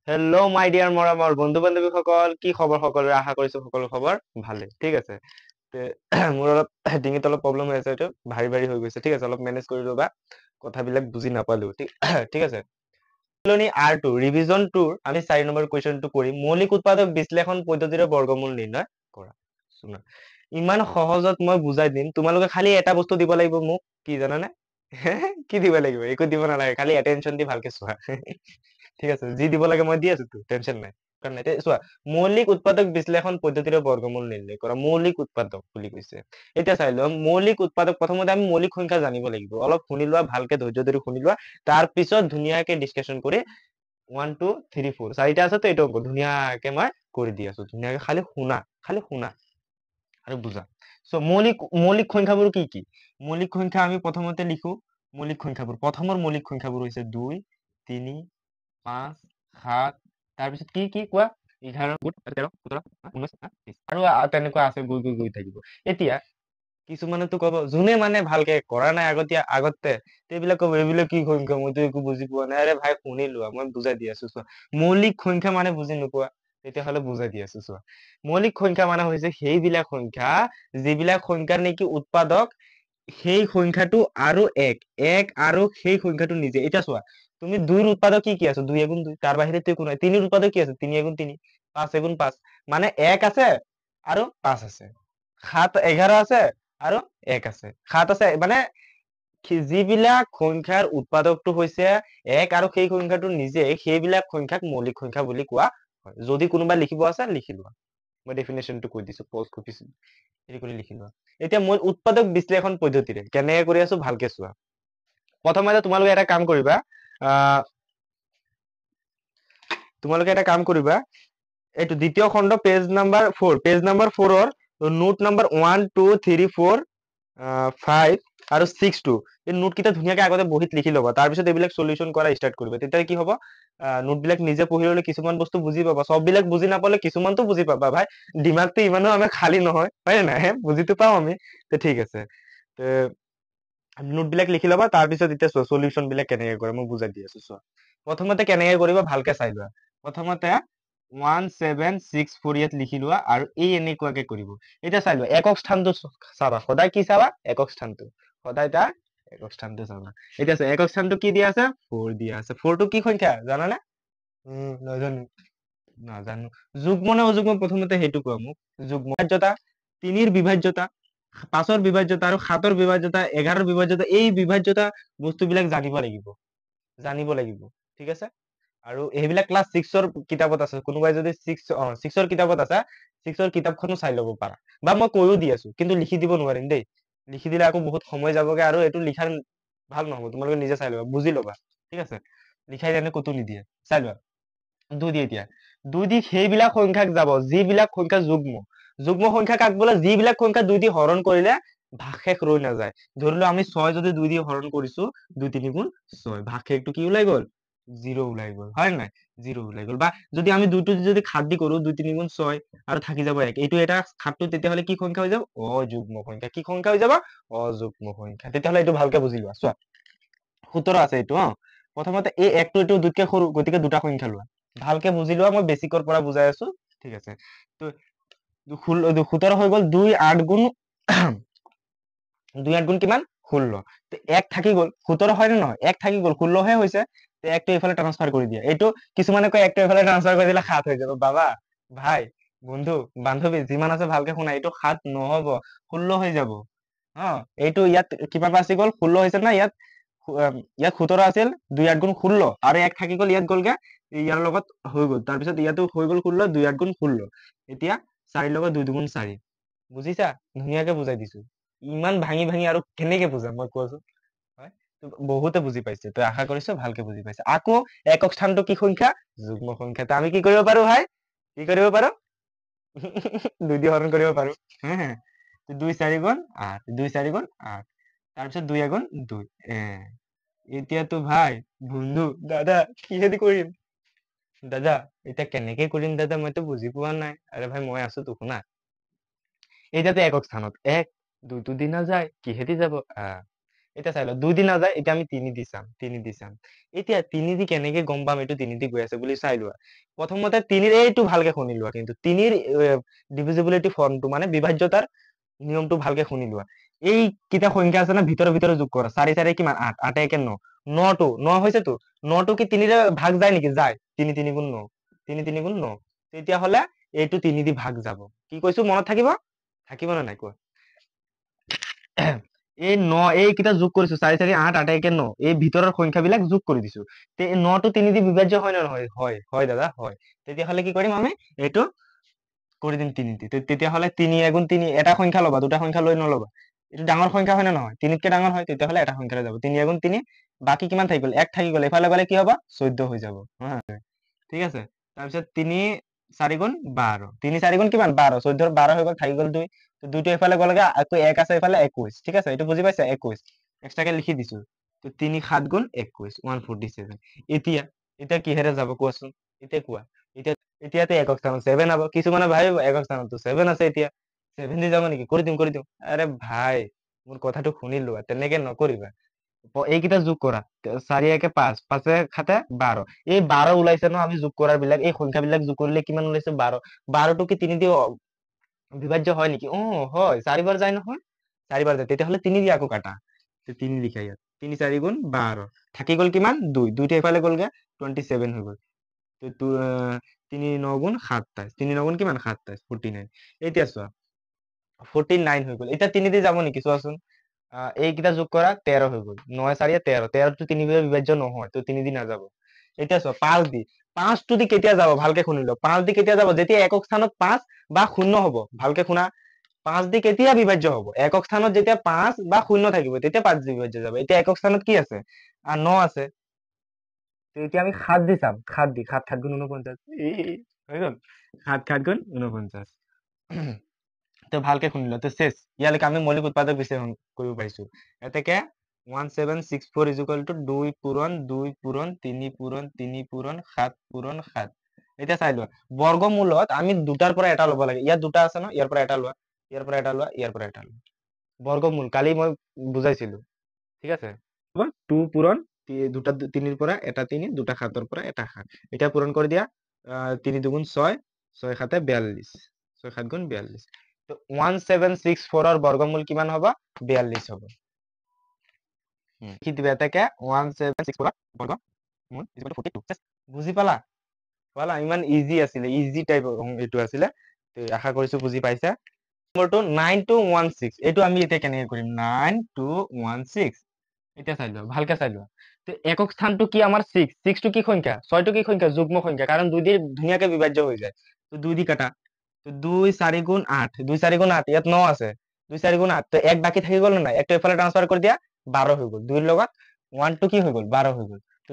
Hello' মাই dear মৰমৰ বন্ধু বান্ধৱীসকল, কি খবৰ সকলোৰে? আশা কৰিছো সকলো খবৰ ভালে। ঠিক আছে। মোৰ অলপ ডিঙিত অলপ প্ৰব্লেম হৈ আছে, এইটো ভাৰী ভাৰী হৈ গৈছে। ঠিক আছে, অলপ মেনেজ কৰি ল'বা, কথাবিলাক বুজি নাপালো। ঠিক ঠিক আছে। R2 ৰিভিজন 2 আমি 4 নম্বৰ কুৱেশ্যনটো কৰিম। মৌলিক উৎপাদক বিশ্লেষণ পদ্ধতিৰে বৰ্গমূল নিৰ্ণয় কৰা। শুনা, ইমান সহজত মই বুজাই দিম, তোমালোকে খালি এটা বস্তু দিব লাগিব মোক। কি জানানে? কি দিব লাগিব? একো দিব নালাগে, খালি এটেনশ্যন দি ভালকে চোৱা। ঠিক আছে, যি দিব লাগে মই দি আছো তো, টেনশ্যন নাই। কাৰণ এতিয়া চোৱা, মৌলিক উৎপাদক বিশ্লেষণ পদ্ধতিৰে বৰ্গমূল নিৰ্ণয় কৰা। মৌলিক উৎপাদক বুলি কৈছে। এতিয়া চাই লোৱা, মৌলিক উৎপাদক প্ৰথমতে আমি মৌলিক সংখ্যা জানিব লাগিব। অলপ শুনি লোৱা, ভালকে ধৈৰ্য ধৰি শুনি লোৱা। তাৰ পিছত ধুনীয়াকে ডিছকাশ্যন কৰি 1 2 3 4 চাৰিটা আছে তো, এইটো অংক ধুনীয়াকে মই কৰি দি আছো। ধুনীয়াকে খালি শুনা আৰু বুজা। চ' মৌলিক সংখ্যাবোৰ কি কি? মৌলিক সংখ্যা আমি প্ৰথমতে লিখো। মৌলিক সংখ্যাবোৰ, প্ৰথমৰ মৌলিক সংখ্যাবোৰ হৈছে 2 3 5 7, তাৰপিছত কি কি কোৱা? 11 13 17 19 20 আৰু তেনেকুৱা আছে, গৈ গৈ গৈ থাকিব। এতিয়া কিছুমানেতো কব, যোনে মানে ভালকে কৰা নাই আগতে, এইবিলাক কব এইবিলাক কি সংখ্যা, মইতো একো বুজি পোৱা নাই। আৰে ভাই শুনি লোৱা, মই বুজাই দি আছো চোৱা। মৌলিক সংখ্যা মানে বুজি নোপোৱা, তেতিয়াহ'লে বুজাই দি আছো চোৱা। মৌলিক সংখ্যা মানে হৈছে সেইবিলাক সংখ্যা, যিবিলাক সংখ্যাৰ নেকি উৎপাদক সেই সংখ্যাটো আৰু এক আৰু সেই সংখ্যাটো নিজে। এতিয়া চোৱা, তুমি 2ৰ উৎপাদক কি কি আছে? 2 এগুণ 2, তাৰ বাহিৰেতো একো নাই। 3ৰ উৎপাদক কি আছে? 3 এগুণ 3, 5 এগুণ 5, মানে 1 আছে আৰু 5 আছে। 7 11 আছে আৰু 1 আছে। 7 আছে মানে যিবিলাক সংখ্যাৰ উৎপাদকটো হৈছে 1 আৰু সেই সংখ্যাটো নিজে, সেইবিলাক সংখ্যাক মৌলিক সংখ্যা বুলি কোৱা হয়। যদি কোনোবা লিখিব আছে লিখি লোৱা, মই ডেফিনেশ্যনটো কৈ দিছো, পজ কপিছো, হেৰি কৰি লিখি লোৱা। এতিয়া মই উৎপাদক বিশ্লেষণ পদ্ধতিৰে কেনেকে কৰি আছো ভালকে চোৱা। প্ৰথমতে তোমালোকে এটা কাম কৰিবা, এইটো দ্বিতীয় খণ্ড পেজ নাম্বাৰ 4, পেজ নাম্বাৰ 4ৰ নোট নাম্বাৰ 1 2 3 4 5 আৰু 6 2, এই নোট কেইটা ধুনীয়াকে আগতে বহিত লিখি ল'বা। তাৰপিছত এইবিলাক সলিউশন কৰা ষ্টাৰ্ট কৰিবা। তেতিয়া কি হ'ব, নোট বিলাক নিজে পঢ়ি ল'লে কিছুমান বস্তু বুজি পাবা। সব বিলাক বুজি নাপালে কিছুমানতো বুজি পাবা। ভাই দিমাগটো ইমানো আমাৰ খালী নহয়, হয় নে নাই? বুজিতো পাওঁ আমি। ঠিক আছে, নোট বিলাক লিখি ল'বা। তাৰপিছত এতিয়া সলিউশন বিলাক কেনেকে কৰে মই বুজাই দি আছো চোৱা। প্ৰথমতে কেনেকে কৰিবা ভালকে চাই লোৱা। প্ৰথমতে 1 7 6 4 ইয়াত লিখি লোৱা আৰু এই এনেকুৱাকে কৰিব। এতিয়া চাই লোৱা, একক স্থানটো চাবা, সদায় কি চাবা? একক স্থানটো, সদায় তাৰ একক স্থানটো চাবা। এতিয়া চোৱা, একক স্থানটো কি দিয়া আছে? 4 দিয়া আছে। 4 টো কি সংখ্যা জানানে? নাজানো, নাজানো। যুগ্ম নে অযুগ্ম প্ৰথমতে সেইটো কোৱা মোক। যুগ্ম। বিভাজ্যতা, 3ৰ বিভাজ্যতা, 5ৰ বিভাজ্যতা আৰু 7ৰ বিভাজ্যতা, 11ৰ বিভাজ্যতা, এই বিভাজ্যতা বস্তুবিলাক জানিব লাগিব। ঠিক আছে। আৰু এইবিলাক ক্লাছ 6ৰ কিতাপত আছে। কোনোবাই যদি 6ৰ কিতাপত আছে, 6ৰ কিতাপখনো চাই ল'ব পাৰা। বা মই কৈও দি আছো, কিন্তু লিখি দিব নোৱাৰিম দেই। লিখি দিলে আকৌ বহুত সময় যাবগে আৰু এইটো লিখাৰ ভাল নহ'ব। তোমালোকে নিজে চাই ল'বা, বুজি ল'বা। ঠিক আছে, লিখাই তেনে ক'তো নিদিয়ে। চাই লোৱা, 2 দি এতিয়া 2 দি সেইবিলাক সংখ্যাক যাব যিবিলাক সংখ্যা যুগ্ম। যুগ্ম সংখ্যা কাক বোলে? যিবিলাক সংখ্যা 2 দি হৰণ কৰিলে ভাগশেষ ৰৈ নাযায়। ধৰি লোৱা আমি 6 যদি 2 দি হৰণ কৰিছো, 2 3 গুণ 6, ভাগশেষটো কি ওলাই গ'ল? 0 ওলাই গ'ল, হয় নে নাই? 0 ওলাই গ'ল। বা যদি আমি 2টো যদি 7 দি কৰো, 2 3 গুণ 6 আৰু থাকি যাব 1, এইটো এটা 7টো তেতিয়াহ'লে কি সংখ্যা হৈ যাব? অযুগ্ম সংখ্যা। কি সংখ্যা হৈ যাব? অযুগ্ম সংখ্যা। তেতিয়াহ'লে এইটো ভালকে বুজি লোৱা। চোৱা, 17 আছে এইটো। প্ৰথমতে এই 1টো এইটো 2তকে সৰু, গতিকে দুটা সংখ্যা লোৱা। ভালকে বুজি লোৱা, মই বেছিকৰ পৰা বুজাই আছো। ঠিক আছে, তো 17 হৈ গ'ল। 2 8 গুণ 2 8 গুণ কিমান? 16। তো 1 থাকি গ'ল। 17 হয় নে নহয়? 1 থাকি গ'ল, 16 হে হৈছে। তো 1টো এইফালে ট্ৰান্সফাৰ কৰি দিয়া। এইটো কিছুমানে কয় 1টো এইফালে ট্ৰান্সফাৰ কৰি দিলে 7 হৈ যাব। বাবা, ভাই, বন্ধু বান্ধৱী যিমান আছে ভালকে শুনা, এইটো 7 নহ'ব, 16 হৈ যাব। এইটো ইয়াত কিমান বাচি গ'ল? 16 হৈছে না? ইয়াত 17 আছিল, 2 8 গুণ 16 আৰু 1 থাকি গ'ল, ইয়াত গ'লগে, ইয়াৰ লগত হৈ গ'ল। তাৰপিছত ইয়াতো হৈ গ'ল 16, 2 8 গুণ 16। এতিয়া 4ৰ লগত 2 2 গুণ 4। বুজিছা? ধুনীয়াকে বুজাই দিছো। ইমান ভাঙি ভাঙি আৰু কেনেকে বুজাম মই কোৱাচোন? হয়, তো বহুতে বুজি পাইছে, তো আশা কৰিছো ভালকে বুজি পাইছে। আকৌ একক স্থানটো কি সংখ্যা? যুগ্ম সংখ্যা। তো আমি কি কৰিব পাৰো ভাই? কি কৰিব পাৰো? 2 দি হৰণ কৰিব পাৰো। 2 4 গুণ 8, 2 4 গুণ 8, তাৰপিছত 2 গুণ 2। এতিয়াতো ভাই, বন্ধু, দাদা, কিহেদি কৰিম? দাদা, এতিয়া কেনেকে কৰিম দাদা? মইতো বুজি পোৱা নাই। আৰে ভাই, মই আছো তো, শুনা। এতিয়াতো একক স্থানত 1 2টো দি নাযায়, কিহেদি যাব? এতিয়া চাই লও 2 দি নাযায়, এতিয়া আমি 3 দি চাম, 3 দি চাম। এতিয়া 3 দি কেনেকে গম পাম এইটো 3 দি গৈ আছে বুলি চাই লোৱা। প্ৰথমতে 3 এইটো ভালকে শুনি লোৱা, কিন্তু 3 ডিভিজিবিলিটি ফৰ্মটো মানে বিভাজ্যতাৰ নিয়মটো ভালকে শুনি লোৱা। এই কিটা সংখ্যা আছে না ভিতৰে ভিতৰে যোগ কৰা, 4 4 কিমান 8, 8 1 9, 9 টো 9 হৈছে তো, 9 টো কি 3 ৰে ভাগ যায় নেকি? যায়। 3 3 গুণ 9, 3 3 গুণ 9। তেতিয়া হলে এইটো 3 দি ভাগ যাব। কি কৈছো মনত থাকিব? থাকিব না নাই কোৱা? এই 9 এই কিটা যোগ কৰিছো, 4 4 8, 8 1 9, এই ভিতৰৰ সংখ্যাবিলাক যোগ কৰি দিছো। তে 9 টো 3 দি বিভাজ্য হয় না নহয়? হয়, হয় দাদা হয়। তেতিয়াহলে কি কৰিম আমি? এইটো কৰি দিম 3 দি। তেতিয়াহলে 3 গুণ 3, এটা সংখ্যা ল'বা, দুটা সংখ্যা লৈ নল'বা। এইটো ডাঙৰ সংখ্যা হয় না নহয়? 3তকে ডাঙৰ হয়, তেতিয়াহলে এটা সংখ্যাৰে যাব। 3 গুণ 3, বাকি কিমান থাকি গ'ল? 1 থাকি গ'ল। এফালে গ'লে কি হ'ব? 14 হৈ যাব। হা, ঠিক আছে। তাৰপিছত 3 4 গুণ 12, 3 4 গুণ কিমান? 12, 14 12 হৈ গ'ল, থাকি গ'ল 2। তো 2 টো এফালে গ'লগে, আকৌ 1 আছে এফালে 21, ঠিক আছে। এইটো বুজি পাইছা? 21 এক্সট্ৰাকে লিখি দিছো। তো 3 7 গুণ 21, 147। এতিয়া এতিয়া কিহেৰে যাব কোৱাচোন? এতিয়া কোৱা। এতিয়া এতিয়াতো একক স্থানত 7 হ'ব। কিছুমানে ভাবিব একক স্থানততো 7 আছে, এতিয়া 7 দি যাব নেকি? কৰি দিম কৰি দিম। আৰে ভাই, মোৰ কথাটো শুনি লোৱা, তেনেকে নকৰিবা। এইকেইটা যোগ কৰা, 4 1 5, 5 7 12। এই 12 ওলাইছে ন, আমি যোগ কৰাৰ বিলাক, এই সংখ্যাবিলাক যোগ কৰিলে কিমান ওলাইছে? 12। 12টো কি 3 দি বিভাজ্য হয় নেকি? হয়, 4 বাৰ যায় নহয়, 4 বাৰ যায়। তেতিয়াহলে 3 দি আকৌ কাটা। 3 লিখা ইয়াত, 3 4 গুণ 12, থাকি গ'ল কিমান? 2, 2 টো এফালে গ'লগে, 27 হৈ গ'ল। 3 9 গুণ 27, 3 9 গুণ কিমান? 27, 49। এতিয়া চোৱা 49 হৈ গ'ল। এতিয়া 3 দি যাব নেকি চোৱাচোন? এইকেইটা যোগ কৰা, 13 হৈ গ'ল। 9 4 13, 13 টো 3 দিয়ে বিভাজ্য নহয়, তো 3 দি নাযাব। এতিয়া চোৱা 5 দি, 5 টো দি কেতিয়া যাব? ভালকে শুনি লও। 5 দি কেতিয়া যাব? যেতিয়া একক স্থানত 5 বা 0 হ'ব। ভালকে শুনা, 5 দি কেতিয়া বিভাজ্য হ'ব? একক স্থানত যেতিয়া 5 বা 0 থাকিব, তেতিয়া 5 দি বিভাজ্য যাব। এতিয়া একক স্থানত কি আছে? 9 আছে। তো এতিয়া আমি 7 দি চাম। 7 দি, 7 7 গুণ 49, হৈ গ'ল। 7 7 গুণ 49। তো ভালকে শুনি ল, তো শেষ। ইয়ালৈকে আমি মৌলিক উৎপাদক বিশ্লেষণ কৰিব পাৰিছো। এতেকে 1764 ইজ ইকুৱেল টু 2 পূৰণ 2 পূৰণ 3 পূৰণ 3 পূৰণ 7 পূৰণ 7। এতিয়া চাই লোৱা, বৰ্গমূলত আমি দুটাৰ পৰা এটা ল'ব লাগে। ইয়াত দুটা আছে ন, ইয়াৰ পৰা এটা লোৱা, ইয়াৰ পৰা এটা লোৱা, ইয়াৰ পৰা এটা লোৱা। বৰ্গমূল কালি মই বুজাইছিলো, ঠিক আছে। 2 পূৰণ দুটা 3ৰ পৰা এটা 3, দুটা 7ৰ পৰা এটা 7। এতিয়া পূৰণ কৰি দিয়া, 3 2 6, 6 7 42, 6 7 গুণ 42। তো 1764 ৰ বৰ্গমূল কিমান হ'ব? 42 হ'ব। কি দিবা এটাকে? 1764 ৰ বৰ্গমূল ইজ ইকুৱেল টু 42। বুজি পালা? পালা? ইমান ইজি আছিলে, ইজি টাইপ এইটো আছিলে। তো আশা কৰিছো বুজি পাইছা। নম্বৰটো 9216, এইটো আমি এতিয়া কেনেকে কৰিম? 9216। এতিয়া চাই লোৱা, ভালকে চাই লোৱা। তো একক স্থানটো কি আমাৰ? 6। 6 টো কি সংখ্যা? 6 টো কি সংখ্যা? যুগ্ম সংখ্যা, কাৰণ 2 দি ধুনীয়াকে বিভাজ্য হৈ যায়। তো 2 দি কাটা। তো 2 4 গুণ 8, 2 4 গুণ 8, ইয়াত 9 আছে। 2 4 গুণ 8, তো 1 বাকি থাকি গ'ল না নাই? একটো এফালে ট্ৰান্সফাৰ কৰি দিয়া, 12 হৈ গ'ল। 2 ৰ লগত 1 টো কি হৈ গ'ল? 12 হৈ গ'ল। তো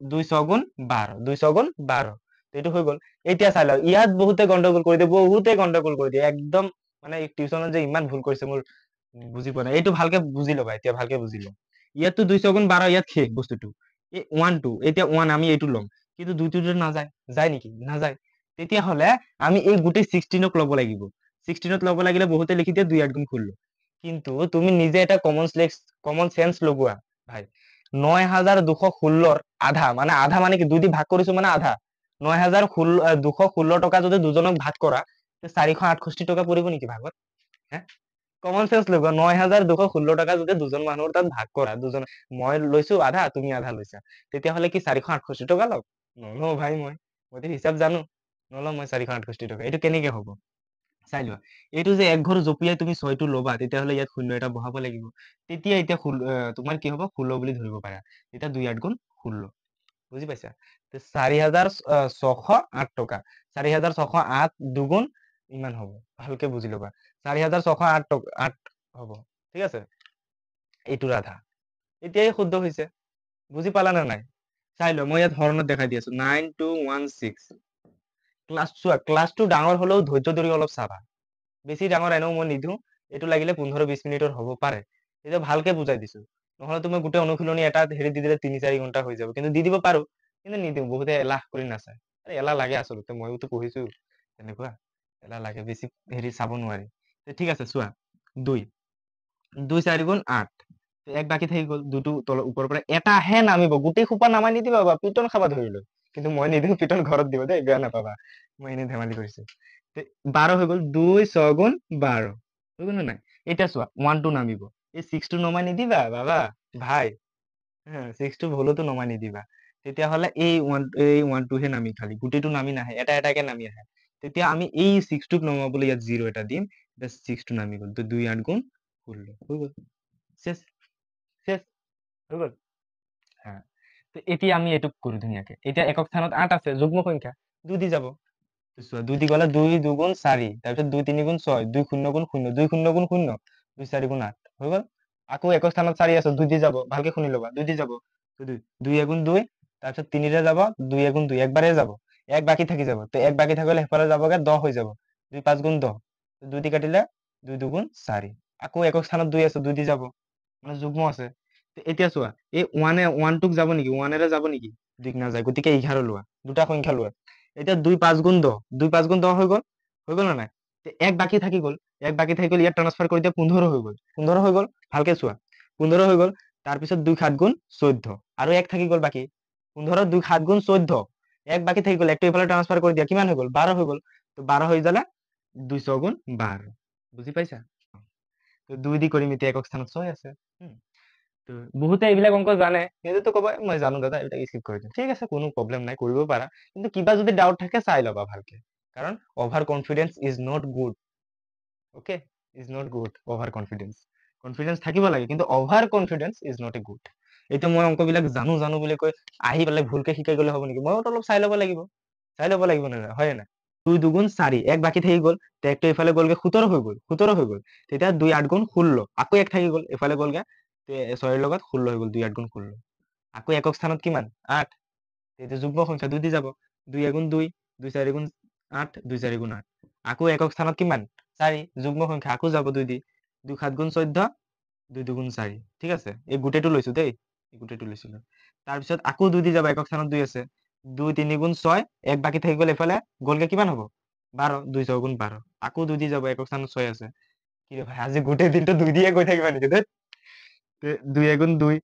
2 6 গুণ 12, 2 6 গুণ 12। তো এইটো হৈ গ'ল। এতিয়া চাই লও, ইয়াত বহুতে গন্ডগোল কৰি দিয়ে, বহুতে গন্ডগোল কৰি দিয়ে একদম। মানে টিউচনত যে ইমান ভুল কৰিছে, মোৰ বুজি পোৱা নাই। এইটো ভালকে বুজি ল'বা, এতিয়া ভালকে বুজি লওঁ। ইয়াততো 2 6 গুণ 12, ইয়াত শেষ বস্তুটো। এই 1 2, এতিয়া 1 আমি এইটো ল'ম, কিন্তু 2 টো নাযায়। যায় নেকি? নাযায়। তেতিয়াহলে আমি এই গোটেই 16ক ল'ব লাগিব। 16ত ল'ব লাগিলে বহুতে লিখি দিয়ে 2 8 গুণ 16। কিন্তু তুমি নিজে এটা কমন সেন্স লগোৱা ভাই। 9216 আধা, মানে আধা মানে কি? 2 দি ভাগ কৰিছো মানে আধা। 9216 টকা যদি দুজনক ভাগ কৰা, 468 টকা পৰিব নেকি ভাগত? হে, কমন চেন্স লগোৱা। 9216 টকা যদি দুজন মানুহৰ তাত ভাগ কৰা, দুজন, মই লৈছো আধা, তুমি আধা লৈছা, তেতিয়াহলে কি 468 টকা লওক? নলওঁ ভাই, মইতো হিচাপ জানো। নলওঁ মই 468 টকা। এইটো কেনেকে হ'ব? চাই লোৱা। এইটো যে এক ঘৰ জঁপিয়াই তুমি 6টো ল'বা, তেতিয়াহলে ইয়াত 0 এটা বহাব লাগিব। তেতিয়া এতিয়া তোমাৰ কি হ'ব? 16 বুলি ধৰিব পাৰা। এতিয়া 2 8 গুণ 16। বুজি পাইছা? 4608 টকা। 4608 দুগুণ ইমান হ'ব। ভালকে বুজি ল'বা। 4608 টকা 8 হ'ব, ঠিক আছে। এইটোৰ আধা। এতিয়াই শুদ্ধ হৈছে। বুজি পালা নে নাই? চাই লো, মই ইয়াত হৰণত দেখাই দি আছো। 9216। চোৱা, ক্লাছটো ডাঙৰ হলেও ধৈৰ্য ধৰি অলপ চাবা। বেছি ডাঙৰ এনেও মই নিদিওঁ। এইটো লাগিলে 15 20 মিনিটৰ হ'ব পাৰে। এতিয়া ভালকে বুজাই দিছো। নহলে তুমি গোটেই অনুশীলনী এটা হেৰি দি দিলে 3 4 ঘন্টা হৈ যাব। কিন্তু দি দিব পাৰো, কিন্তু নিদিওঁ। বহুতে এলাহ কৰি নাচায়। এলাহ লাগে আচলতে, ময়োতো পঢ়িছো তেনেকুৱা। এলাহ লাগে, বেছি হেৰি চাব নোৱাৰি। ঠিক আছে চোৱা, 2 2 4 গুণ 8। এক বাকী থাকি গ'ল, দুটো তলৰ ওপৰৰ পৰা এটাহে নামিব, গোটেই সোপা নামাই নিদিবা বাবা, পিটন খাবা ধৰিলো। কিন্তু মই নিদিওঁ, পিটন ঘৰত দিব দেই, বেয়া নাপাবা, মই এনেই ধেমালি কৰিছো। 12 হৈ গ'ল, 2 6 গুণ 12 হৈ গ'ল নে নাই? এতিয়া চোৱা 1 2 নামিব, এই 6 টো নমাই নিদিবা বাবা, ভাই। হ্যাঁ, 6 টো ভুলতো নমাই নিদিবা। তেতিয়াহ'লে এই ওৱান টোহে নামি, খালি গোটেইটো নামি নাহে, এটা এটাকে নামি আহে। তেতিয়া আমি এই 6 টোক নমাবলৈ ইয়াত 0 এটা দিম, 6 টো নামি গ'ল, তো 2 8 গুণ 16 হৈ গ'ল, শেষ শেষ হৈ গ'ল। হ্যাঁ, তো এতিয়া আমি এইটোক কৰো ধুনীয়াকে। এতিয়া একক স্থানত 8 আছে, যুগ্ম সংখ্যা, 2 দি যাব। তো চোৱা 2 দি গ'লে 2 2 গুণ 4, তাৰপিছত 2 3 গুণ 6, 2 0 গুণ 0, 2 0 গুণ 0, 2 4 গুণ 8 হৈ গ'ল। আকৌ একক স্থানত 4 আছে, 2 দি যাব, ভালকে শুনি ল'বা, 2 দি যাব, 2 2 গুণ 2, তাৰপিছত 3 ৰে যাব, 2 গুণ 2 একবাৰে যাব, এক বাকী থাকি যাব, তো এক বাকী থাকিলে সেইফালে যাবগে 10 হৈ যাব, 2 5 গুণ 10, 2 দি কাটিলে 2 2 গুণ 4। আকৌ একক স্থানত 2 আছে, 2 দি যাব, মানে যুগ্ম আছে। তো এতিয়া চোৱা এই 1 টোক যাব নেকি, 1 ৰে যাব নেকি? দিক নাযায়, গতিকে 11 লোৱা, দুটা সংখ্যা লোৱা। এতিয়া 2 5 গুণ 10, 2 5 গুণ 10 হৈ গ'ল না নাই? তে এক বাকী থাকি গ'ল, এক বাকী থাকি গ'ল, ইয়াত ট্ৰান্সফাৰ কৰি দিয়া 15 হৈ গ'ল, 15 হৈ গ'ল, ভালকে চোৱা 15 হৈ গ'ল। তাৰপিছত 2 7 গুণ 14, আৰু এক থাকি গ'ল বাকী, 15 2 7 গুণ 14, এক বাকী থাকি গ'ল, একটো এইফালে ট্ৰান্সফাৰ কৰি দিয়া, কিমান হৈ গ'ল? 12 হৈ গ'ল। তো 12 হৈ যালে 200 গুণ 12, বুজি পাইছা? তো 2 দি কৰিম, এতিয়া একক স্থানত 6 আছে। তো বহুতে এইবিলাক অংক জানে, সেইটোতো ক'ব মই জানো দাদা, এইবিলাক স্কিপ কৰি দিম, ঠিক আছে, কোনো প্ৰব্লেম নাই, কৰিব পাৰা। কিন্তু কিবা যদি ডাউট থাকে চাই ল'বা ভালকে, কাৰণ over confidence is not good. Okay, is not good over confidence. Confidence থাকিব লাগে, কিন্তু over confidence is not a good. এতিয়া মই অংকবিলাক জানো জানো বুলি কৈ আহি পেলাই ভুলকে শিকাই গ'লে হ'ব নেকি? মইও অলপ চাই ল'ব লাগিব, নে হয় নাই? 2 2 গুণ 4, এক বাকী থাকি গ'ল, তো একটো এইফালে গ'লগে, 17 হৈ গ'ল, 17 হৈ গ'ল। তেতিয়া 2 8 গুণ 16, আকৌ এক থাকি গ'ল, এইফালে গ'লগে, 6 ৰ লগত 16 হৈ গ'ল, 2 8 গুণ 16। আকৌ একক স্থানত কিমান? 8, এতিয়া যুগ্ম সংখ্যা, 2 দি যাব, 2 গুণ 2, 2 4 গুণ 8, 2 4 গুণ 8। আকৌ একক স্থানত কিমান? 4, যুগ্ম সংখ্যা, আকৌ যাব 2 দি, 2 7 গুণ 14, 2 2 গুণ 4, ঠিক আছে, এই গোটেইটো লৈছো দেই, এই গোটেইটো লৈছিলো। তাৰপিছত আকৌ 2 দি যাব, একক স্থানত 2 আছে, 2 3 গুণ 6, এক বাকী থাকি গ'ল, এইফালে গ'লগে, কিমান হ'ব? 12, 2 6 গুণ 12, আকৌ 2 দি যাব, একক স্থানত 6 আছে। কি ৰে ভাই, আজি গোটেই দিনটো 2 দিয়ে গৈ থাকিবা নেকি? 2 গুণ 2,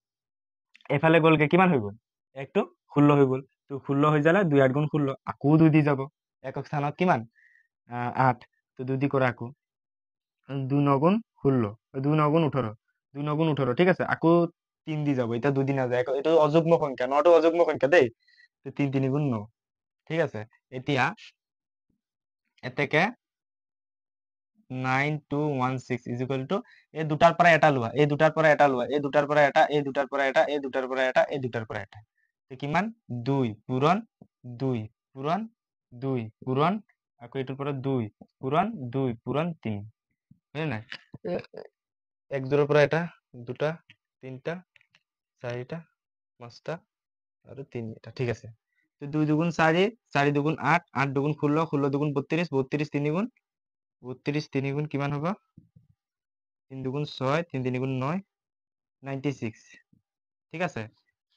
এফালে গ'লগে, কিমান হৈ গ'ল? একটো 16 হৈ গ'ল। তো 16 হৈ যালে 2 8 গুণ 16, আকৌ 2 দি যাব, একক স্থানত কিমান? 8, তো 2 দি কৰা আকৌ, 2 9 গুণ 16, 2 9 গুণ 18, 2 9 গুণ 18, ঠিক আছে, আকৌ 3 দি যাব, এতিয়া 2 দি নাযায়, এইটো অযুগ্ম সংখ্যা, নটো অযুগ্ম সংখ্যা দেই। তো 3 3 গুণ 9, ঠিক আছে। এতিয়া এতেকে 9216 ইজ ইকুৱেল টু, এই দুটাৰ পৰা এটা লোৱা, এই দুটাৰ পৰা এটা লোৱা, এই দুটাৰ পৰা এটা, এই দুটাৰ পৰা এটা, এই দুটাৰ পৰা এটা, এই দুটাৰ পৰা এটা, কিমান? 2 পূৰণ 2 পূৰণ 2 পূৰণ, আকৌ এইটোৰ পৰা 2 পূৰণ 2 পূৰণ 3, হয় নাই? এক দূৰৰ পৰা এটা, দুটা, তিনটা, চাৰিটা, পাঁচটা, আৰু তিনিটা, ঠিক আছে। তো 2 দুগুণ 4, 4 দুগুণ 8, 8 দুগুণ 16, 16 দুগুণ 32, 32 3 গুণ 32, 3 গুণ কিমান হ'ব? 3 দুগুণ 6, 3 3 গুণ 9, 96, ঠিক আছে।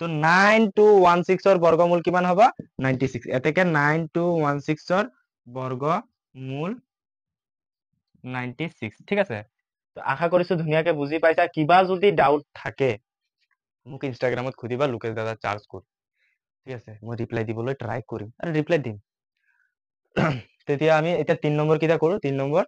তো 9216 ৰ বৰ্গমূল কিমান হ'ব? 96। এতেকে 9216 ৰ বৰ্গমূল 96, ঠিক আছে। তো আশা কৰিছো ধুনীয়াকে বুজি পাইছা। কিবা যদি ডাউট থাকে মোক ইনষ্টাগ্ৰামত সুধিবা, লোকেশ দাদা চাৰ্জ কৰি, ঠিক আছে, মই ৰিপ্লাই দিবলৈ ট্ৰাই কৰিম, আৰু ৰিপ্লাই দিম। তেতিয়া আমি এতিয়া 3 নম্বৰ কেইটা কৰো, 3 নম্বৰ,